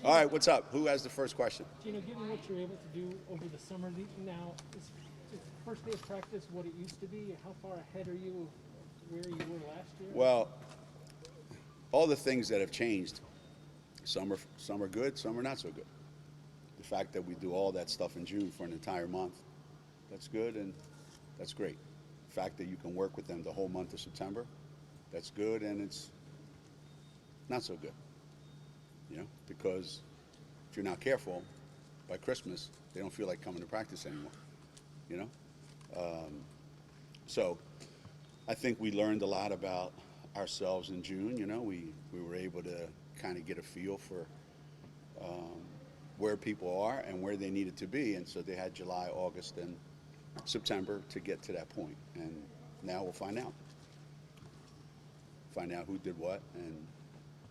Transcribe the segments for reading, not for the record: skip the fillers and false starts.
All right, what's up? Who has the first question? Geno, given what you're able to do over the summer now, is first day of practice what it used to be? How far ahead are you of where you were last year? Well, all the things that have changed, some are good, some are not so good. The fact that we do all that stuff in June for an entire month, that's good and that's great. The fact that you can work with them the whole month of September, that's good and it's not so good. Because if you're not careful, by Christmas, they don't feel like coming to practice anymore, you know? So I think we learned a lot about ourselves in June. We were able to kind of get a feel for where people are and where they needed to be. And so they had July, August, and September to get to that point. And now we'll find out. Find out who did what and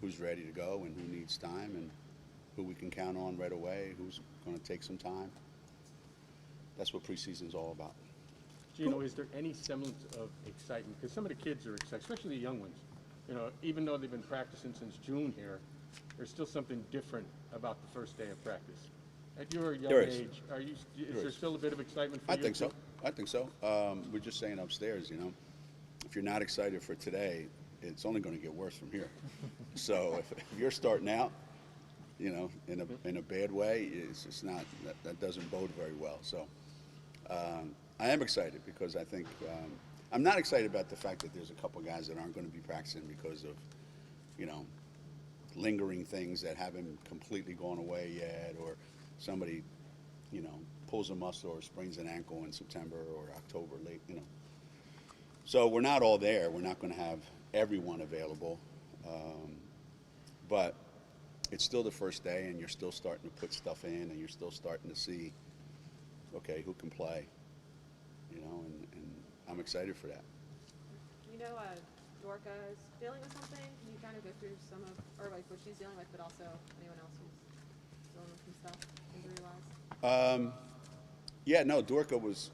who's ready to go and who needs time and who we can count on right away, who's going to take some time. That's what preseason's all about. Geno, is there any semblance of excitement? Because some of the kids are excited, especially the young ones. Even though they've been practicing since June here, there's still something different about the first day of practice. At your young age, is there still a bit of excitement for you? I think so. We're just saying upstairs, if you're not excited for today, it's only going to get worse from here. So if you're starting out, in a bad way, it's not that doesn't bode very well. So I am excited because I think I'm not excited about the fact that there's a couple guys that aren't going to be practicing because of lingering things that haven't completely gone away yet, or somebody pulls a muscle or sprains an ankle in September or October late. So we're not all there. We're not going to have everyone available, but it's still the first day, and you're still starting to put stuff in, and you're still starting to see, okay, who can play, and I'm excited for that. Dorka is dealing with something. Can you kind of go through some of, or like what she's dealing with, but also anyone else who's dealing with some stuff injury-wise? Yeah, no, Dorka was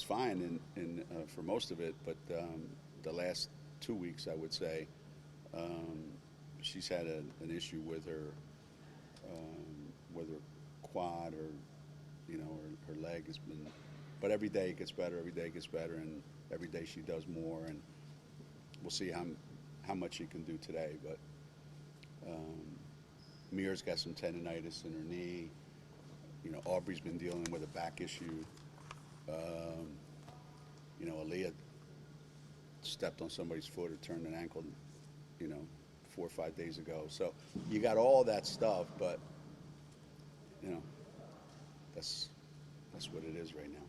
fine in for most of it, but the last 2 weeks, I would say, she's had an issue with her quad or her leg has been. But every day it gets better. Every day it gets better, and every day she does more. And we'll see how much she can do today. But Mira's got some tendonitis in her knee. Aubrey's been dealing with a back issue. Aaliyah stepped on somebody's foot or turned an ankle, 4 or 5 days ago. So you got all that stuff, but that's what it is right now.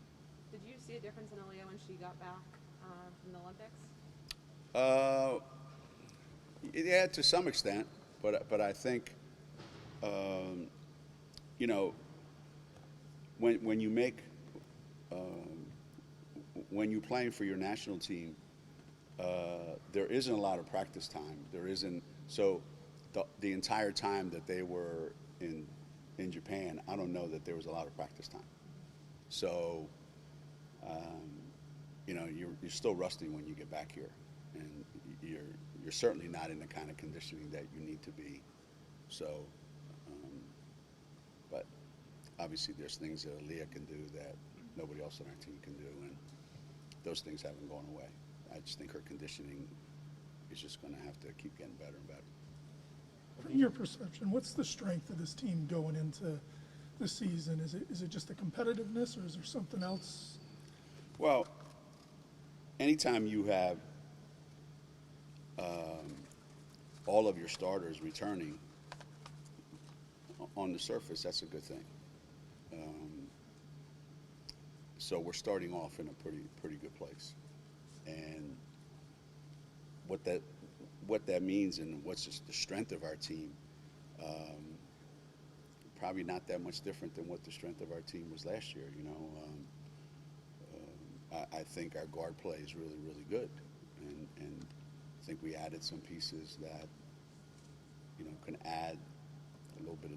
Did you see a difference in Aaliyah when she got back from the Olympics? Yeah, to some extent, but I think when you make when you're playing for your national team, there isn't a lot of practice time. There isn't. So the entire time that they were in Japan, I don't know that there was a lot of practice time. So you're still rusty when you get back here, and you're certainly not in the kind of conditioning that you need to be. So, but obviously there's things that Aaliyah can do that nobody else on our team can do, and those things haven't gone away. I just think her conditioning is just going to have to keep getting better and better. From your perception, what's the strength of this team going into the season? Is it just the competitiveness, or is there something else? Well, anytime you have all of your starters returning on the surface, that's a good thing. So we're starting off in a pretty good place, and what that means and what's just the strength of our team, probably not that much different than what the strength of our team was last year. I think our guard play is really, really good, and I think we added some pieces that can add a little bit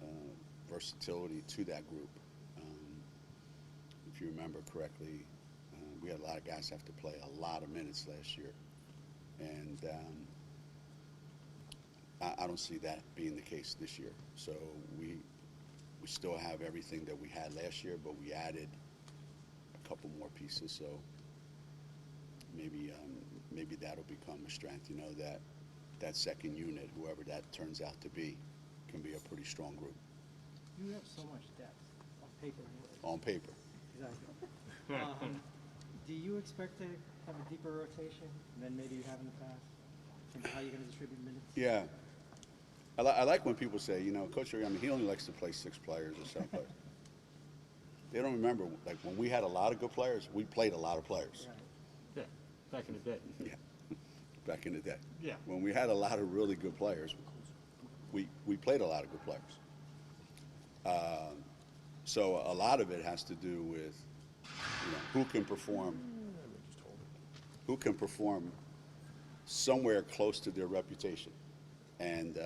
of versatility to that group. If you remember correctly, we had a lot of guys have to play a lot of minutes last year, and I don't see that being the case this year. So we still have everything that we had last year, but we added a couple more pieces. So maybe that'll become a strength. You know, that second unit, whoever that turns out to be, can be a pretty strong group You have so much depth on paper. Anyways. on paper. Exactly. Do you expect to have a deeper rotation than maybe you have in the past? And how you're going to distribute minutes? Yeah. I like when people say, you know, Coach Auriemma, he only likes to play 6 players or 7 players. They don't remember, like, when we had a lot of good players, we played a lot of players. Right. Yeah, back in the day. Yeah, back in the day. Yeah. When we had a lot of really good players, we played a lot of good players. So a lot of it has to do with, you know, who can perform somewhere close to their reputation. And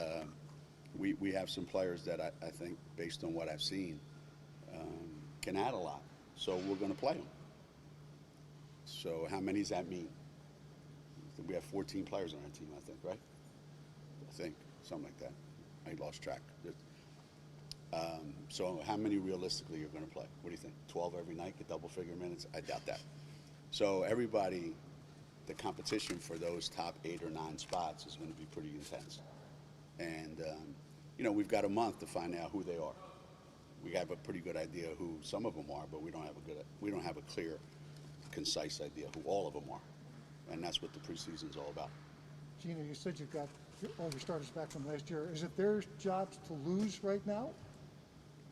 we have some players that I think, based on what I've seen, can add a lot. So we're going to play them. So how many does that mean? We have 14 players on our team, I think, right? I think, something like that. I lost track. So how many realistically you're going to play? What do you think? 12 every night, get double-figure minutes? I doubt that. So everybody, the competition for those top 8 or 9 spots is going to be pretty intense. And, you know, we've got a month to find out who they are. We have a pretty good idea who some of them are, but we don't have a clear, concise idea who all of them are. And that's what the preseason's all about. Geno, you said you've got all your starters back from last year. Is it their jobs to lose right now?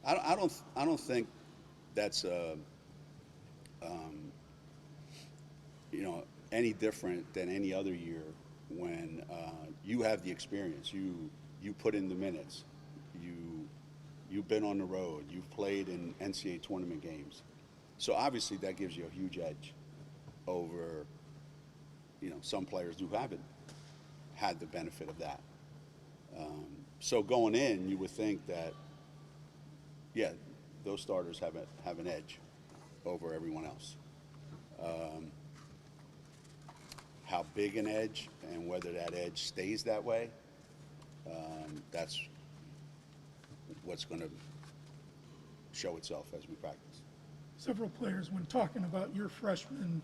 I don't think that's you know, any different than any other year when you have the experience, you put in the minutes, you've been on the road, you've played in NCAA tournament games, so obviously that gives you a huge edge over, you know, some players who haven't had the benefit of that. So going in, you would think that, yeah, those starters have an edge over everyone else. How big an edge and whether that edge stays that way, that's what's going to show itself as we practice. Several players, when talking about your freshman,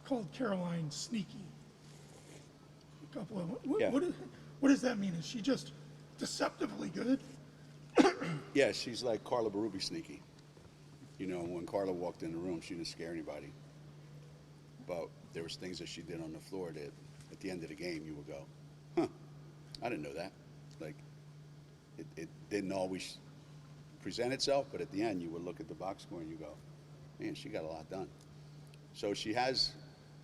called Caroline sneaky. A couple of them. Yeah. What does that mean? Is she just deceptively good? Yeah, she's like Carla Berube sneaky. You know, when Carla walked in the room, she didn't scare anybody. But there was things that she did on the floor that at the end of the game you would go, huh, I didn't know that. Like, it didn't always present itself, but at the end you would look at the box score and you go, man, she got a lot done. So she has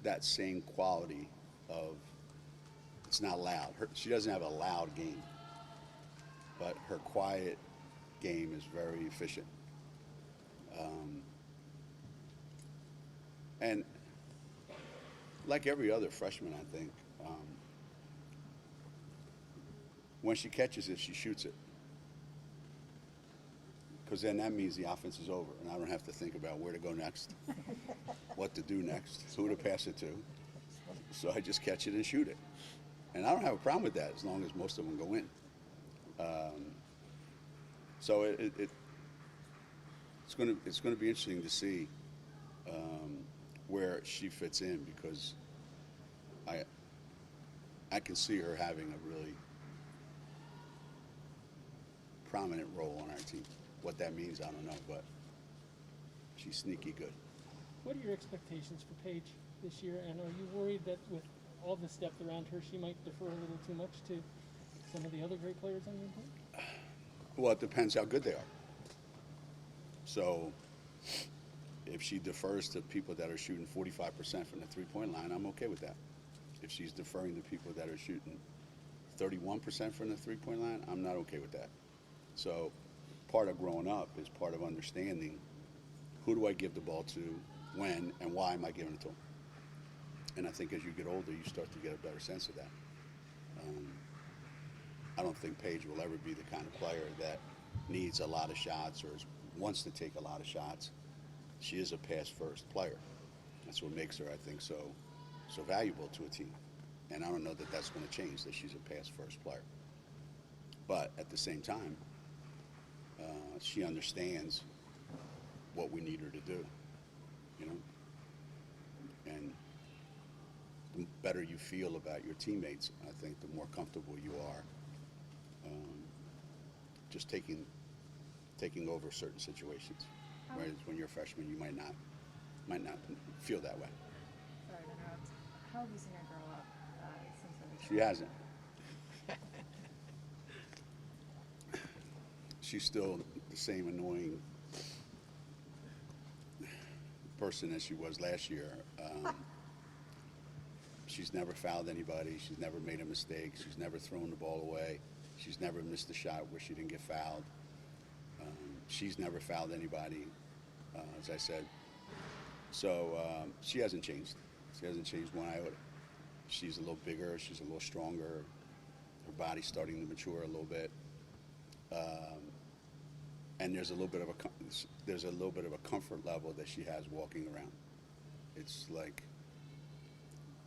that same quality of, it's not loud. She doesn't have a loud game, but her quiet game is very efficient. And like every other freshman, I think, when she catches it, she shoots it. Because then that means the offense is over, and I don't have to think about where to go next, what to do next, who to pass it to. So I just catch it and shoot it. And I don't have a problem with that as long as most of them go in. So it's going to be interesting to see where she fits in, because I can see her having a really prominent role on our team. What that means, I don't know, but she's sneaky good. What are your expectations for Paige this year, and are you worried that with all this depth around her, she might defer a little too much to some of the other great players on your team? Well, it depends how good they are. So if she defers to people that are shooting 45% from the three-point line, I'm okay with that. If she's deferring to people that are shooting 31% from the three-point line, I'm not okay with that. So part of growing up is part of understanding who do I give the ball to, when, and why am I giving it to them. And I think as you get older, you start to get a better sense of that. I don't think Paige will ever be the kind of player that needs a lot of shots or wants to take a lot of shots. She is a pass-first player. That's what makes her, I think, so valuable to a team. And I don't know that that's going to change, that she's a pass first player. But at the same time, she understands what we need her to do, you know? And the better you feel about your teammates, I think the more comfortable you are just taking over certain situations. Whereas when you're a freshman, you might not feel that way. Sorry to interrupt. How have you seen her grow up since then? She hasn't. She's still the same annoying person as she was last year. She's never fouled anybody. She's never made a mistake. She's never thrown the ball away. She's never missed a shot where she didn't get fouled. She's never fouled anybody, as I said. So she hasn't changed. She hasn't changed one iota. She's a little bigger. She's a little stronger. Her body's starting to mature a little bit. And there's a little bit of a comfort level that she has walking around. It's like,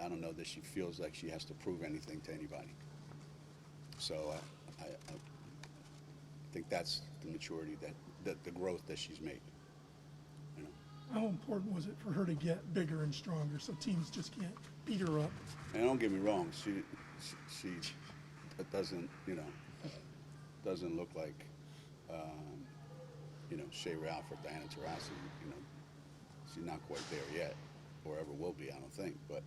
I don't know that she feels like she has to prove anything to anybody. So I think that's the maturity, that the growth that she's made. You know? How important was it for her to get bigger and stronger so teams just can't beat her up? And don't get me wrong, she doesn't, doesn't look like, Shea Ralph or Diana Taurasi. She's not quite there yet, or ever will be, I don't think. But,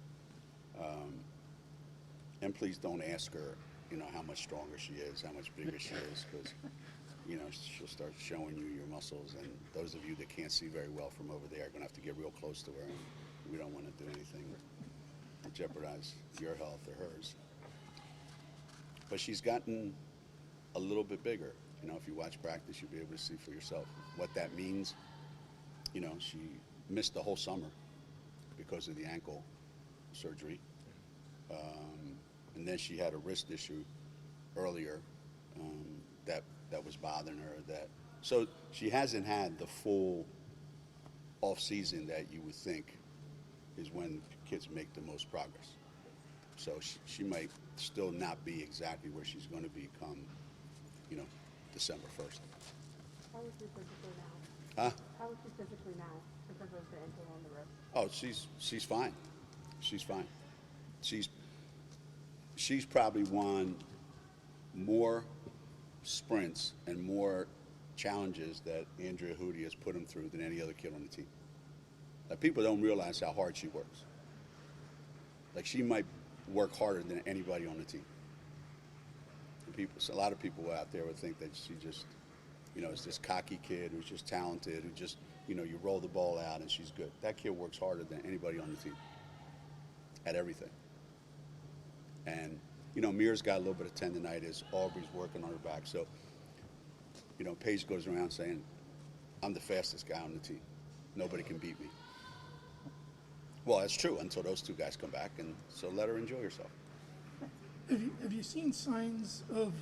and please don't ask her, how much stronger she is, how much bigger she is, because, she'll start showing you your muscles. And those of you that can't see very well from over there are going to have to get real close to her. And we don't want to do anything to jeopardize your health or hers. But she's gotten a little bit bigger. If you watch practice, you'll be able to see for yourself what that means. She missed the whole summer because of the ankle surgery. And then she had a wrist issue earlier that was bothering her. So she hasn't had the full off season that you would think is when kids make the most progress. So she might still not be exactly where she's going to become, December 1st. How is she physically now? Huh? How is she physically now because of the ankle on the wrist? Oh, she's fine. She's fine. She's probably won more sprints and more challenges that Andrea Hootie has put him through than any other kid on the team. Like, people don't realize how hard she works. Like, she might work harder than anybody on the team. A lot of people out there would think that she just, is this cocky kid who's just talented, who just, you roll the ball out and she's good. That kid works harder than anybody on the team at everything. And, Mir's got a little bit of tendonitis. Aubrey's working on her back. So, Paige goes around saying, I'm the fastest guy on the team. Nobody can beat me. Well, that's true until those two guys come back, and so let her enjoy herself. Have you seen signs of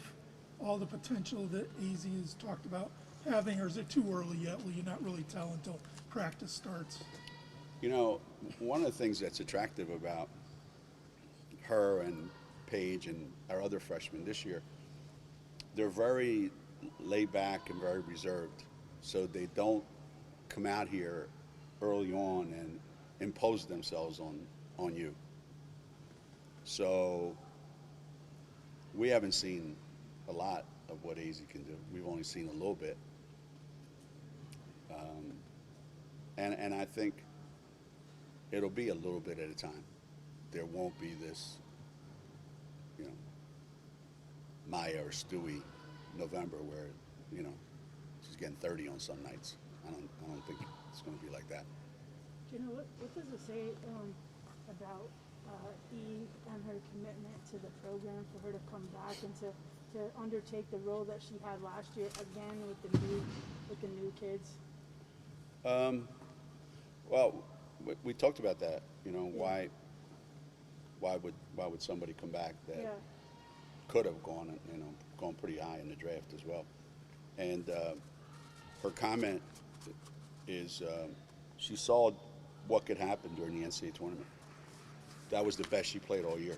all the potential that AZ has talked about having, or is it too early yet? Will you not really tell until practice starts? One of the things that's attractive about her and Paige and our other freshmen this year, they're very laid back and very reserved. So they don't come out here early on and impose themselves on you. So we haven't seen a lot of what AZ can do. We've only seen a little bit. And I think it'll be a little bit at a time. There won't be this, Maya or Stewie November where, she's getting 30 on some nights. I don't think it's going to be like that. Geno, what does it say about Eve and her commitment to the program for her to come back and to undertake the role that she had last year again with the new kids? Well, we talked about that. Why would somebody come back that could have gone pretty high in the draft as well? And her comment is she saw what could happen during the NCAA tournament. That was the best she played all year.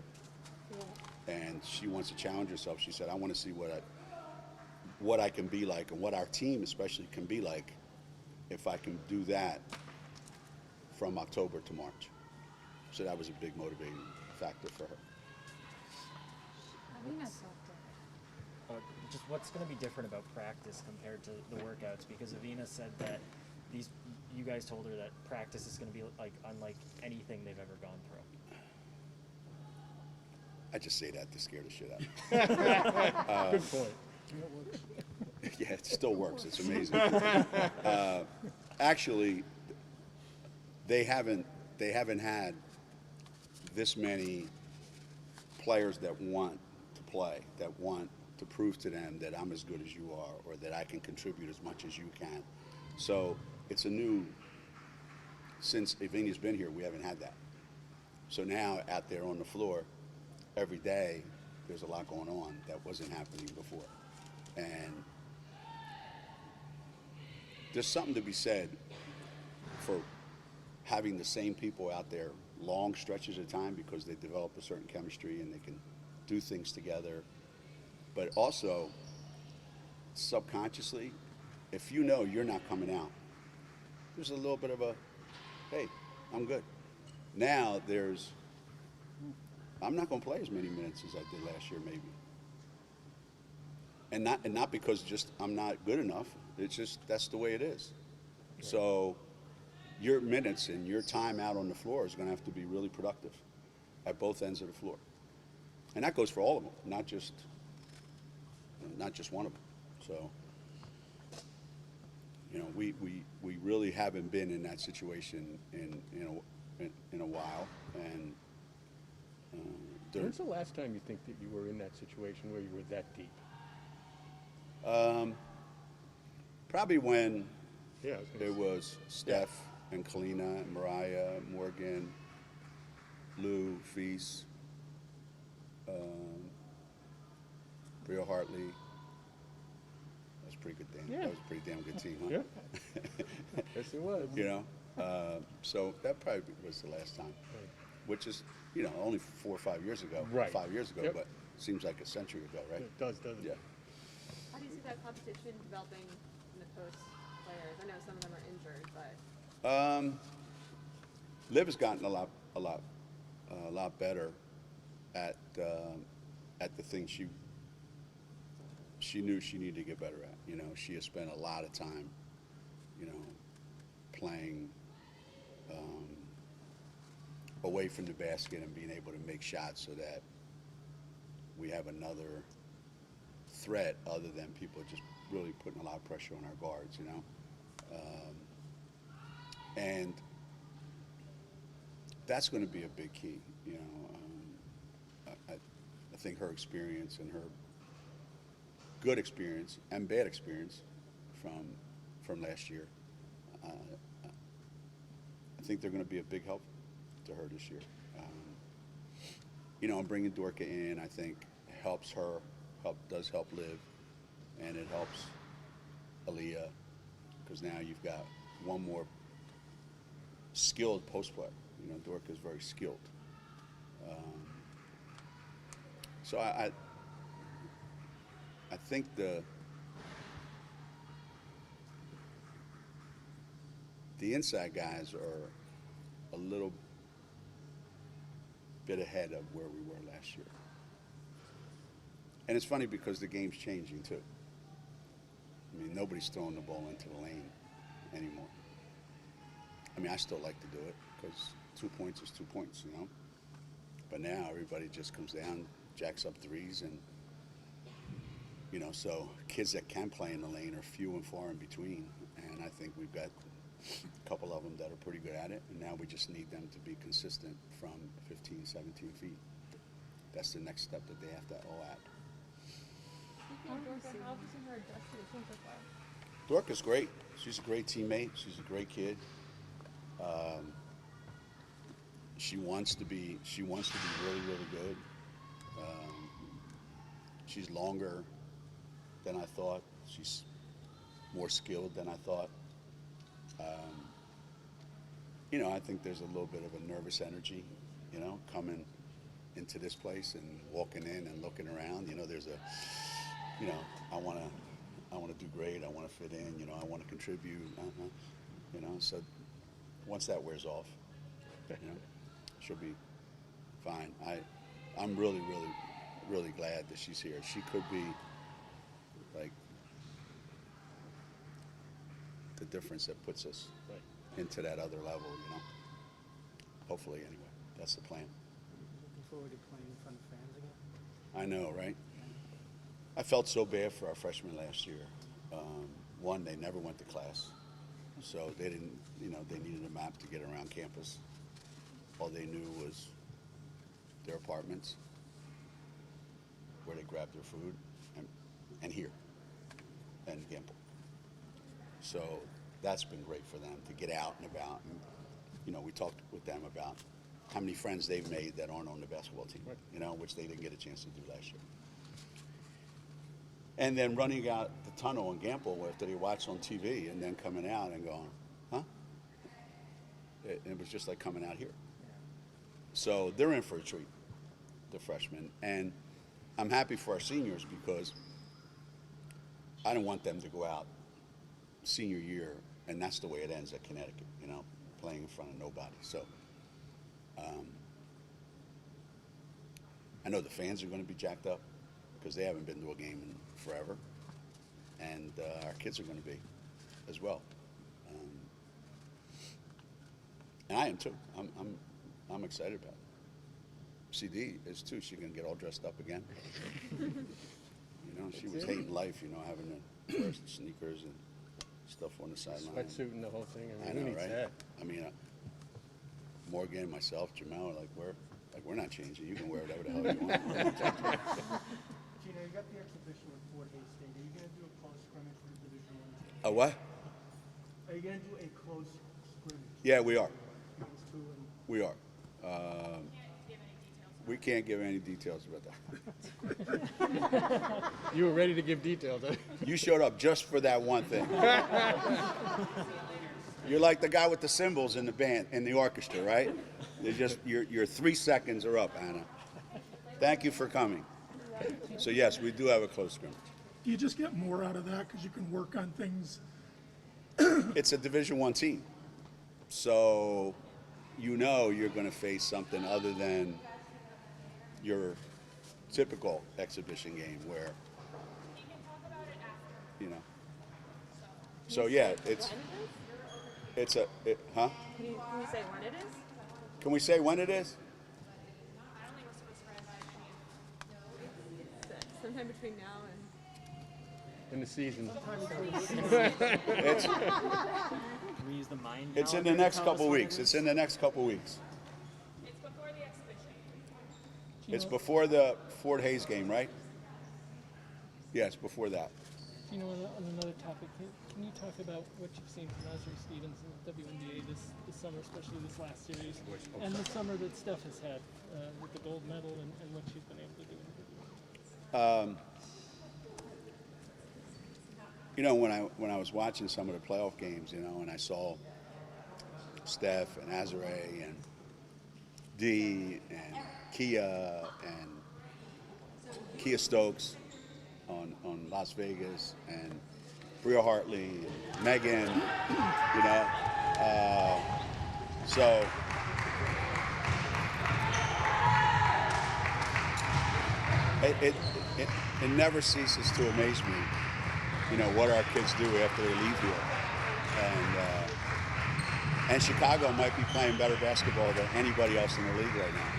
And she wants to challenge herself. She said, I want to see what I can be like and what our team especially can be like if I can do that from October to March. So that was a big motivating factor for her. Just what's going to be different about practice compared to the workouts? Because Avina said that you guys told her that practice is going to be like unlike anything they've ever gone through. I just say that to scare the shit out of me. Good point. Yeah, it still works. It's amazing. Actually, they haven't had this many players that want to play, that want to prove to them that I'm as good as you are or that I can contribute as much as you can. So it's since Avinia's been here, we haven't had that. So now out there on the floor, every day, there's a lot going on that wasn't happening before. And there's something to be said for having the same people out there long stretches of time because they develop a certain chemistry and they can do things together. But also, subconsciously, if you know you're not coming out, there's a little bit of a, hey, I'm good. Now I'm not going to play as many minutes as I did last year, maybe. And not because just I'm not good enough. It's just that's the way it is. Right. So your minutes and your time out on the floor is going to have to be really productive at both ends of the floor. And that goes for all of them, not just one of them. So, we really haven't been in that situation in a while. And when's the last time you think that you were in that situation where you were that deep? Probably when it was Steph and Kalina and Mariah, Morgan, Lou, Feast, Bria Hartley. That was a pretty good That was a pretty damn good team, huh? Yeah. Yes, it was. So that probably was the last time, which is, only 4 or 5 years ago. Right. 5 years ago, Yep. but seems like a century ago, right? It does, doesn't Yeah. it? How do you see that competition developing in the post players? I know some of them are injured, but Liv has gotten a lot better at the things she knew she needed to get better at. She has spent a lot of time, playing away from the basket and being able to make shots so that we have another threat other than people just really putting a lot of pressure on our guards, and that's going to be a big key. I think her experience and her good experience and bad experience from last year, I think they're going to be a big help to her this year. And bringing Dorka in, I think does help Liv, and it helps Aaliyah because now you've got one more skilled post player. Dorka is very skilled. So I think the inside guys are a little bit ahead of where we were last year. And it's funny because the game's changing too. I mean, nobody's throwing the ball into the lane anymore. I mean, I still like to do it because 2 points is 2 points, But now everybody just comes down, jacks up threes, and, so kids that can play in the lane are few and far in between. And I think we've got a couple of them that are pretty good at it, and now we just need them to be consistent from 15, 17 feet. That's the next step that they have to all add. speaking of Dorka, how have you seen her adjust to the team so far? Dorka's great. She's a great teammate. She's a great kid. She wants to be really, really good. She's longer than I thought. She's more skilled than I thought. I think there's a little bit of a nervous energy, into this place and walking in and looking around. You know, there's a, you know, I want to do great. I want to fit in. You know, I want to contribute. You know, so once that wears off, you know, she'll be fine. I'm really, really, really glad that she's here. She could be like the difference that puts us into that other level. You know, hopefully, anyway. That's the plan. Looking forward to playing in front of fans again. I know, right? I felt so bad for our freshmen last year. One, they never went to class, so they didn't, you know, they needed a map to get around campus. All they knew was their apartments, where they grabbed their food, and here, and Gimple. So that's been great for them to get out and about. And, you know, we talked with them about how many friends they've made that aren't on the basketball team, you know, which they didn't get a chance to do last year. And then running out the tunnel in Gamble after they watched on TV and then coming out and going, huh? It was just like coming out here. So they're in for a treat, the freshmen. And I'm happy for our seniors because I don't want them to go out senior year, and that's the way it ends at Connecticut, you know, playing in front of nobody. So I know the fans are going to be jacked up because they haven't been to a game in forever, and our kids are going to be as well. And I am too. I'm excited about it. CD is too. She's going to get all dressed up again. You know, she was hating life, you know, having to wear sneakers and stuff on the sideline. Sweatsuit and the whole thing. I I mean, know, who needs right? that? I mean, Morgan, myself, Jamel are like, we're not changing. You can wear whatever the hell you want. Gino, you got the exhibition with Fort Hays State. Are you going to do a close scrimmage with the Division I team? A what? Are you going to do a close scrimmage? Yeah, we are. Against who and We are. We can't give any details about that. You were ready to give details. You showed up just for that one thing. You're like the guy with the cymbals in the band, in the orchestra, right? They're just, your 3 seconds are up, Anna. Thank you for coming. So yes, we do have a close scrimmage. Do you just get more out of that because you can work on things? It's a Division I team. So you know you're going to face something other than your typical exhibition game where, you know. So yeah, huh? Can you say when it is? Can we say when it is? Sometime between now and. In the season. It's, Can we use the mind? it's in the calendar to next tell us couple when it weeks. is? It's in the next couple weeks. Gino, It's before the Fort Hays game, right? Yes, before that. Gino, on another topic, can you talk about what you've seen from Azri Stevens in the WNBA this summer, especially this last series, and the summer that Steph has had with the gold medal and what she's been able to do in the WNBA? You know, when I was watching some of the playoff games, you know, and I saw Steph and Azare and Dee and Kia Stokes on Las Vegas and Bria Hartley and Megan, you know, so it never ceases to amaze me, you know, what our kids do after they leave here. And Chicago might be playing better basketball than anybody else in the league right now.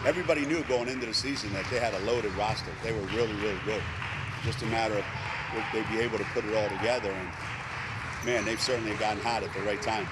Everybody knew going into the season that they had a loaded roster. They were really, really good. Just a matter of would they be able to put it all together. And, man, they've certainly gotten hot at the right time.